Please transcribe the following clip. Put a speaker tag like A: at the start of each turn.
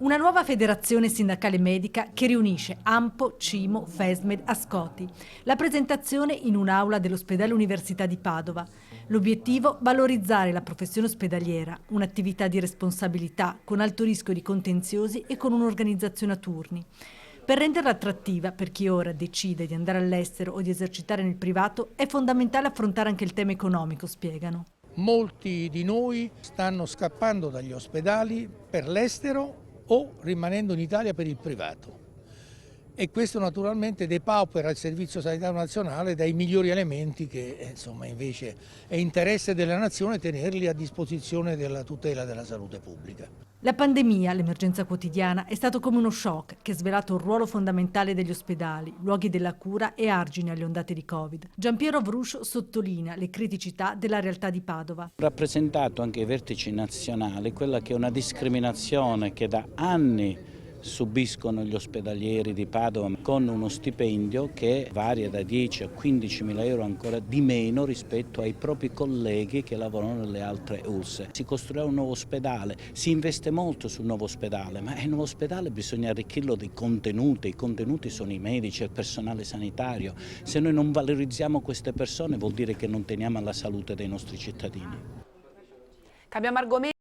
A: Una nuova federazione sindacale medica che riunisce ANPO, CIMO, FESMED, Ascoti. La presentazione in un'aula dell'ospedale Università di Padova. L'obiettivo? Valorizzare la professione ospedaliera, un'attività di responsabilità con alto rischio di contenziosi e con un'organizzazione a turni. Per renderla attrattiva per chi ora decide di andare all'estero o di esercitare nel privato è fondamentale affrontare anche il tema economico, spiegano.
B: Molti di noi stanno scappando dagli ospedali per l'estero o rimanendo in Italia per il privato e questo naturalmente depaupera il Servizio Sanitario Nazionale dai migliori elementi che insomma, invece è interesse della nazione tenerli a disposizione della tutela della salute pubblica.
A: La pandemia, l'emergenza quotidiana, è stato come uno shock che ha svelato il ruolo fondamentale degli ospedali, luoghi della cura e argini alle ondate di Covid. Giampiero Vruscio sottolinea le criticità della realtà di Padova.
C: Ho rappresentato anche ai vertici nazionali quella che è una discriminazione che da anni subiscono gli ospedalieri di Padova con uno stipendio che varia da 10 a 15 mila euro ancora di meno rispetto ai propri colleghi che lavorano nelle altre ULSS. Si costruirà un nuovo ospedale, si investe molto sul nuovo ospedale, ma il nuovo ospedale bisogna arricchirlo di contenuti, i contenuti sono i medici e il personale sanitario. Se noi non valorizziamo queste persone vuol dire che non teniamo alla salute dei nostri cittadini.
D: Cambiamo argomento.